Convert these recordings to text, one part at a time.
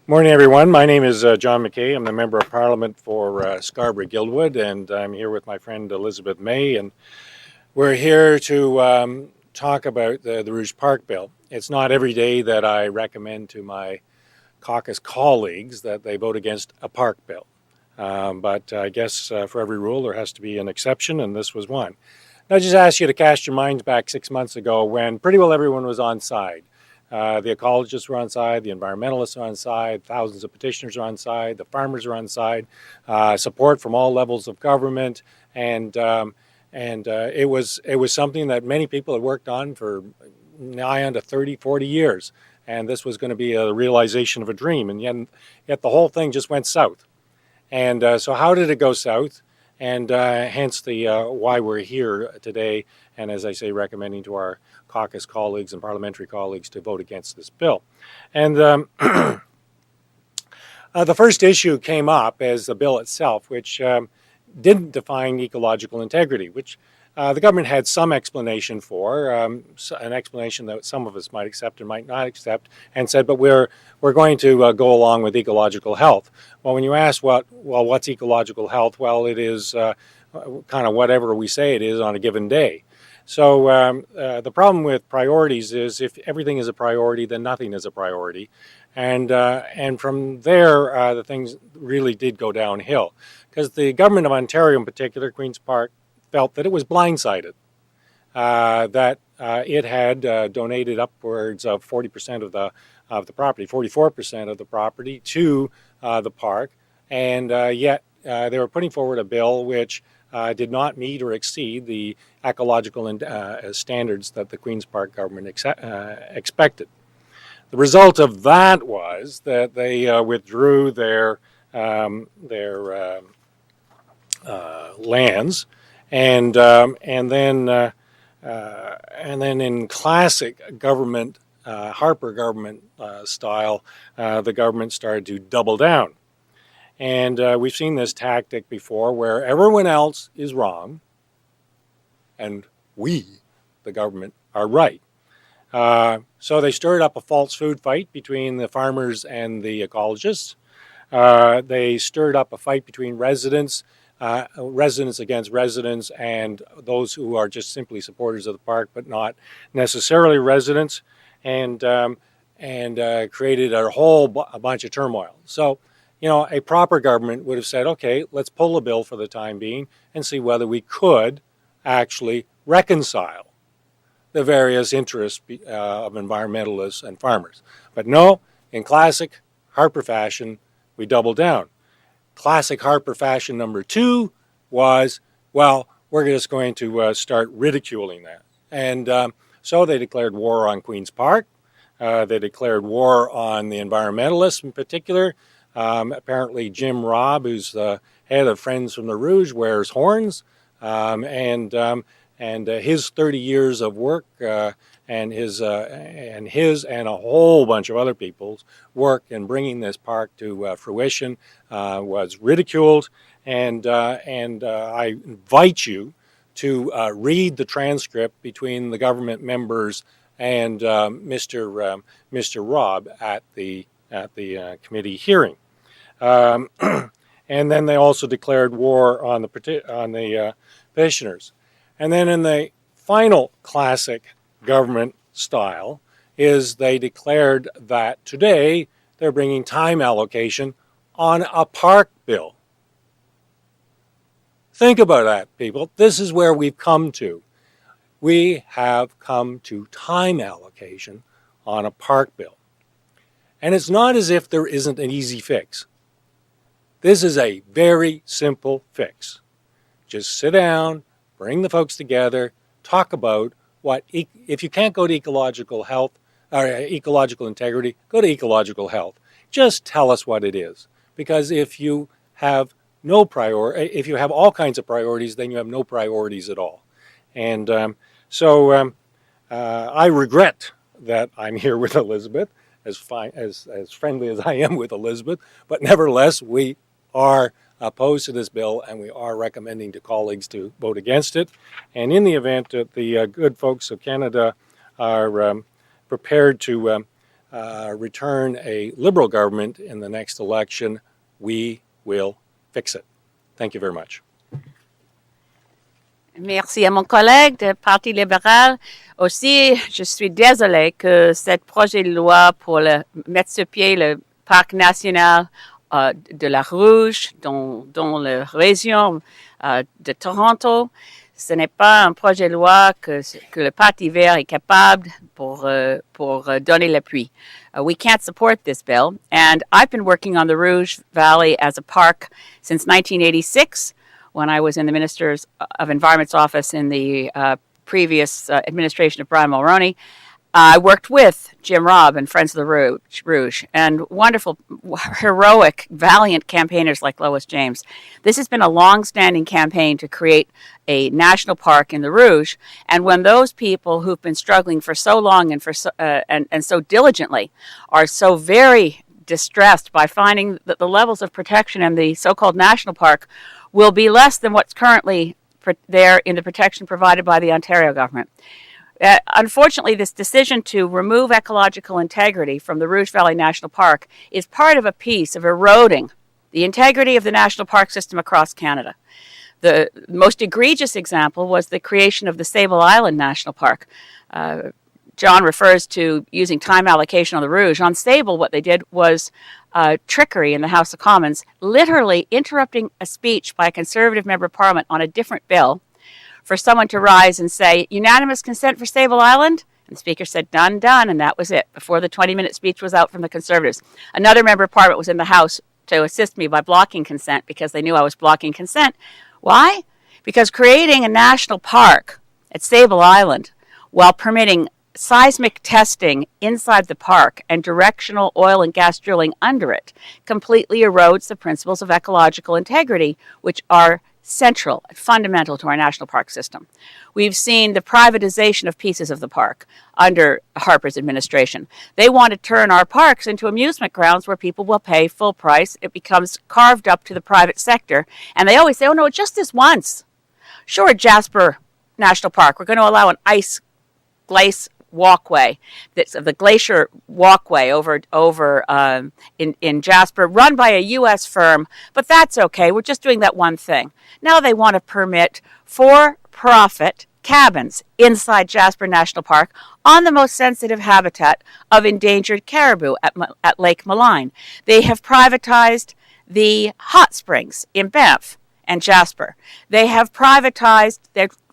Morning, everyone. My name is John McKay. I'm the Member of Parliament for Scarborough-Guildwood, and I'm here with my friend Elizabeth May, and we're here to talk about the Rouge Park Bill. It's not every day that I recommend to my caucus colleagues that they vote against a park bill, but I guess for every rule there has to be an exception, and this was one. I just ask you to cast your minds back 6 months ago when pretty well everyone was on side. The ecologists were on side, the environmentalists are on side, thousands of petitioners are on side, the farmers are on side, support from all levels of government, and it was something that many people had worked on for nigh on to 30, 40 years, and this was going to be a realization of a dream, and yet the whole thing just went south. And so how did it go south? And hence the why we're here today, and as I say, recommending to our caucus colleagues and parliamentary colleagues to vote against this bill. And the first issue came up as the bill itself, which didn't define ecological integrity, which the government had some explanation for, an explanation that some of us might accept and might not accept, and said, but we're going to go along with ecological health. Well, when you ask what's ecological health? Well, it is kind of whatever we say it is on a given day. So the problem with priorities is if everything is a priority, then nothing is a priority. And from there, the things really did go downhill. Because the government of Ontario in particular, Queen's Park, felt that it was blindsided, that it had donated upwards of 40% of the property, 44% of the property to the park, and yet they were putting forward a bill which did not meet or exceed the ecological standards that the Queen's Park government expected. The result of that was that they withdrew their lands, and then in classic government Harper government style, the government started to double down. And we've seen this tactic before where everyone else is wrong and we, the government, are right. So they stirred up a false food fight between the farmers and the ecologists. They stirred up a fight between residents against residents and those who are just simply supporters of the park but not necessarily residents, and created a bunch of turmoil. So, a proper government would have said, okay, let's pull the bill for the time being and see whether we could actually reconcile the various interests of environmentalists and farmers. But no, in classic Harper fashion, we doubled down. Classic Harper fashion number two was, well, we're just going to start ridiculing that. And so they declared war on Queen's Park. They declared war on the environmentalists in particular. Apparently Jim Robb, who's the head of Friends from the Rouge, wears horns. And his 30 years of work and his and a whole bunch of other people's work in bringing this park to fruition was ridiculed. And I invite you to read the transcript between the government members and Mr. Robb at the committee hearing. And then they also declared war on the petitioners. And then in the final classic government style is they declared that today they're bringing time allocation on a park bill. Think about that, people. This is where we've come to. We have come to time allocation on a park bill. And it's not as if there isn't an easy fix. This is a very simple fix. Just sit down, bring the folks together, talk about if you can't go to ecological health or ecological integrity, go to ecological health. Just tell us what it is. Because if you have if you have all kinds of priorities, then you have no priorities at all. And so I regret that I'm here with Elizabeth, as friendly as I am with Elizabeth, but nevertheless, we are opposed to this bill, and we are recommending to colleagues to vote against it. And in the event that the good folks of Canada are prepared to return a Liberal government in the next election, we will fix it. Thank you very much. Merci à mon collègue du Parti libéral. Aussi, je suis désolée que ce projet de loi pour mettre sur pied le parc national de la Rouge dans la région de Toronto, ce n'est pas un projet de loi que le Parti vert est capable pour donner l'appui. We can't support this bill, and I've been working on the Rouge Valley as a park since 1986, when I was in the Minister's of Environment's office in the previous administration of Brian Mulroney. I worked with Jim Robb and Friends of the Rouge and wonderful, heroic, valiant campaigners like Lois James. This has been a long-standing campaign to create a national park in the Rouge. And when those people who've been struggling for so long and and so diligently are so very distressed by finding that the levels of protection in the so-called national park will be less than what's currently there in the protection provided by the Ontario government. Unfortunately, this decision to remove ecological integrity from the Rouge Valley National Park is part of a piece of eroding the integrity of the national park system across Canada. The most egregious example was the creation of the Sable Island National Park. John refers to using time allocation on the Rouge. On Sable, what they did was trickery in the House of Commons, literally interrupting a speech by a Conservative member of Parliament on a different bill for someone to rise and say, unanimous consent for Sable Island? And the Speaker said, done, and that was it, before the 20-minute speech was out from the Conservatives. Another member of Parliament was in the House to assist me by blocking consent because they knew I was blocking consent. Why? Because creating a national park at Sable Island while permitting seismic testing inside the park and directional oil and gas drilling under it completely erodes the principles of ecological integrity, which are central and fundamental to our national park system. We've seen the privatization of pieces of the park under Harper's administration. They want to turn our parks into amusement grounds where people will pay full price. It becomes carved up to the private sector. And they always say, oh no, just this once. Sure, Jasper National Park, we're going to allow an ice glacier walkway, that's the glacier walkway over in Jasper, run by a U.S. firm, but that's okay. We're just doing that one thing. Now they want to permit for-profit cabins inside Jasper National Park on the most sensitive habitat of endangered caribou at Lake Malign. They have privatized the hot springs in Banff and Jasper. They're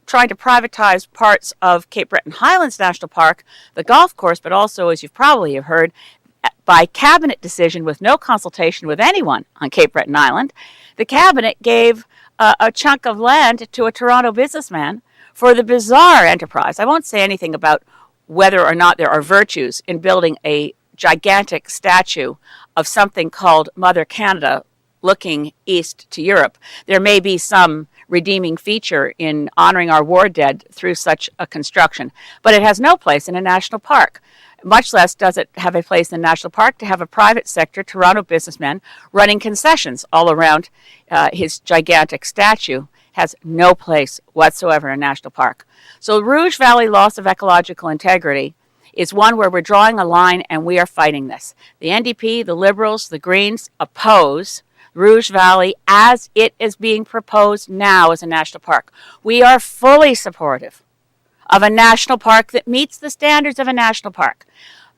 trying to privatize parts of Cape Breton Highlands National Park, the golf course, but also, as you probably have heard, by cabinet decision with no consultation with anyone on Cape Breton Island, the cabinet gave a chunk of land to a Toronto businessman for the bizarre enterprise. I won't say anything about whether or not there are virtues in building a gigantic statue of something called Mother Canada looking east to Europe. There may be some redeeming feature in honoring our war dead through such a construction, but it has no place in a national park. Much less does it have a place in a national park to have a private sector Toronto businessman running concessions all around his gigantic statue. Has no place whatsoever in a national park. So Rouge Valley loss of ecological integrity is one where we're drawing a line and we are fighting this. The NDP, the Liberals, the Greens oppose Rouge Valley as it is being proposed now as a national park. We are fully supportive of a national park that meets the standards of a national park.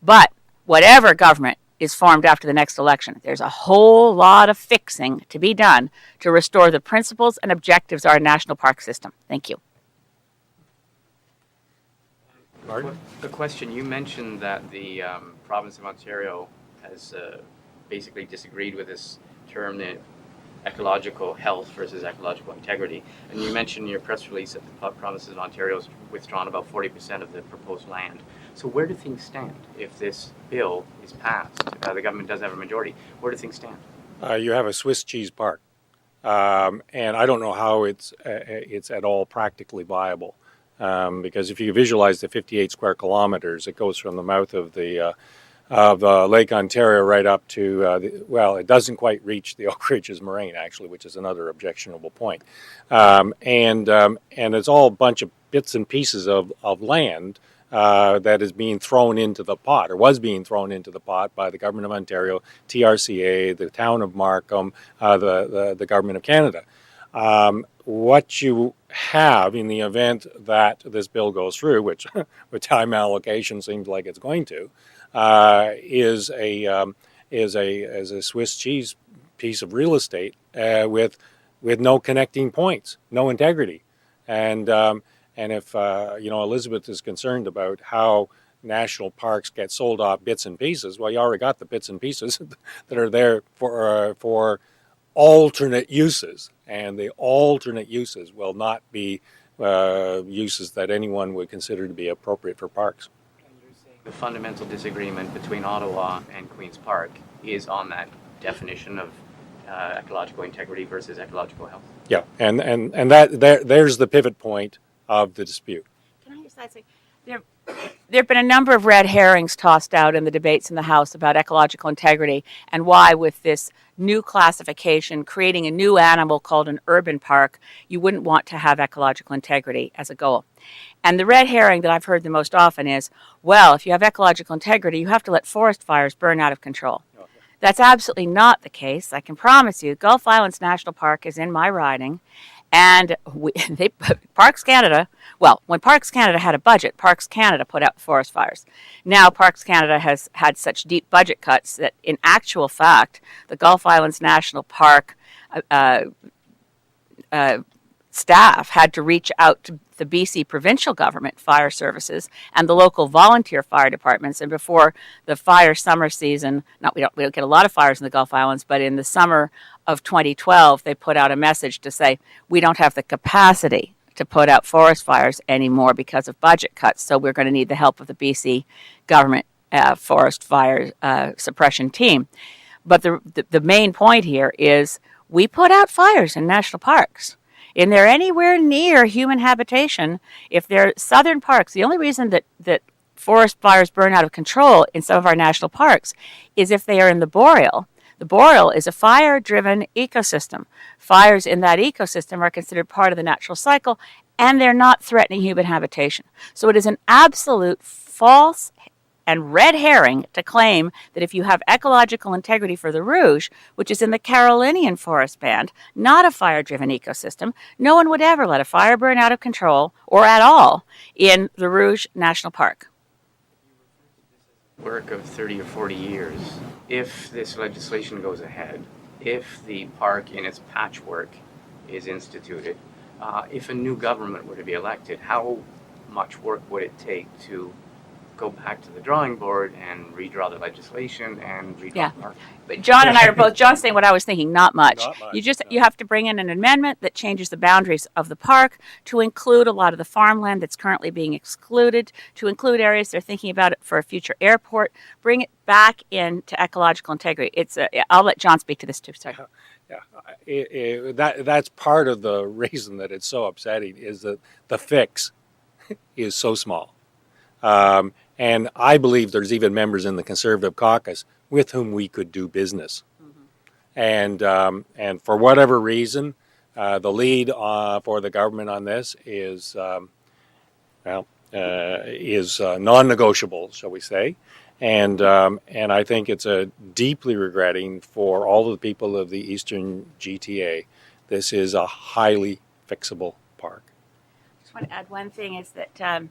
But whatever government is formed after the next election, there's a whole lot of fixing to be done to restore the principles and objectives of our national park system. Thank you. Martin? The question, you mentioned that the province of Ontario has basically disagreed with this term, the ecological health versus ecological integrity. And you mentioned in your press release that the province of Ontario has withdrawn about 40% of the proposed land. So where do things stand if this bill is passed? The government does have a majority. Where do things stand? You have a Swiss cheese park, and I don't know how it's at all practically viable, because if you visualize the 58 square kilometers, it goes from the mouth of the Lake Ontario right up to, well, it doesn't quite reach the Oak Ridges Moraine, actually, which is another objectionable point. And it's all a bunch of bits and pieces of land that is being thrown into the pot, or was being thrown into the pot by the Government of Ontario, TRCA, the Town of Markham, the Government of Canada. What you have in the event that this bill goes through, which with time allocation seems like it's going to, is a Swiss cheese piece of real estate with no connecting points, no integrity, and if Elizabeth is concerned about how national parks get sold off bits and pieces, well, you already got the bits and pieces that are there for alternate uses, and the alternate uses will not be uses that anyone would consider to be appropriate for parks. The fundamental disagreement between Ottawa and Queen's Park is on that definition of ecological integrity versus ecological health. Yeah, and there's the pivot point of the dispute. Can I just say, there have been a number of red herrings tossed out in the debates in the House about ecological integrity and why, with this new classification, creating a new animal called an urban park, you wouldn't want to have ecological integrity as a goal. And the red herring that I've heard the most often is, well, if you have ecological integrity, you have to let forest fires burn out of control. Okay. That's absolutely not the case. I can promise you, Gulf Islands National Park is in my riding. And Parks Canada, well, when Parks Canada had a budget, Parks Canada put out forest fires. Now Parks Canada has had such deep budget cuts that in actual fact, the Gulf Islands National Park staff had to reach out to the BC provincial government fire services and the local volunteer fire departments. And before the fire summer season, we don't get a lot of fires in the Gulf Islands, but in the summer of 2012, they put out a message to say, we don't have the capacity to put out forest fires anymore because of budget cuts. So we're going to need the help of the BC government forest fire suppression team. But the main point here is we put out fires in national parks. And they're anywhere near human habitation. If they're southern parks, the only reason that forest fires burn out of control in some of our national parks is if they are in the boreal. The boreal is a fire-driven ecosystem. Fires in that ecosystem are considered part of the natural cycle, and they're not threatening human habitation. So it is an absolute false and red herring to claim that if you have ecological integrity for the Rouge, which is in the Carolinian forest band, not a fire-driven ecosystem, no one would ever let a fire burn out of control or at all in the Rouge National Park. Work of 30 or 40 years. If this legislation goes ahead, if the park in its patchwork is instituted, if a new government were to be elected, how much work would it take to go back to the drawing board and redraw the legislation and redraw the park? But John and I are both, John's saying what I was thinking, not much. Not much, You have to bring in an amendment that changes the boundaries of the park to include a lot of the farmland that's currently being excluded, to include areas they're thinking about it for a future airport, bring it back into ecological integrity. I'll let John speak to this too, sorry. Yeah, that's part of the reason that it's so upsetting is that the fix is so small. And I believe there's even members in the Conservative caucus with whom we could do business. Mm-hmm. And for whatever reason, the lead for the government on this is non-negotiable, shall we say? And I think it's deeply regretting for all of the people of the Eastern GTA. This is a highly fixable park. I want to add one thing is that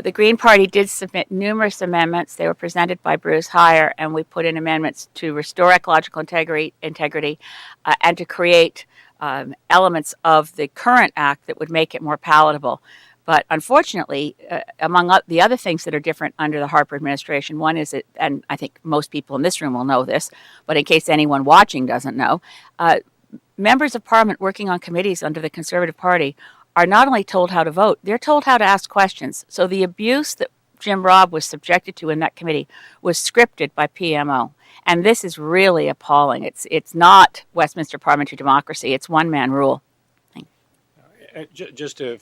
the Green Party did submit numerous amendments. They were presented by Bruce Heyer, and we put in amendments to restore ecological integrity and to create elements of the current act that would make it more palatable. But unfortunately, among the other things that are different under the Harper administration, one is, and I think most people in this room will know this, but in case anyone watching doesn't know, members of Parliament working on committees under the Conservative Party are not only told how to vote, they're told how to ask questions. So the abuse that Jim Robb was subjected to in that committee was scripted by PMO. And this is really appalling. It's not Westminster parliamentary democracy. It's one-man rule. Just to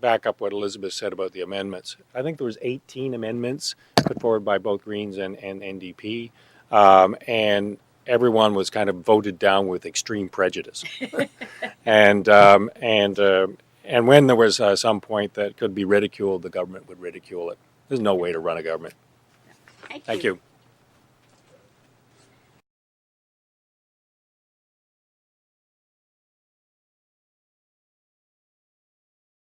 back up what Elizabeth said about the amendments, I think there was 18 amendments put forward by both Greens and NDP. And everyone was kind of voted down with extreme prejudice, and and when there was some point that could be ridiculed, the government would ridicule it. There's no way to run a government. Thank you.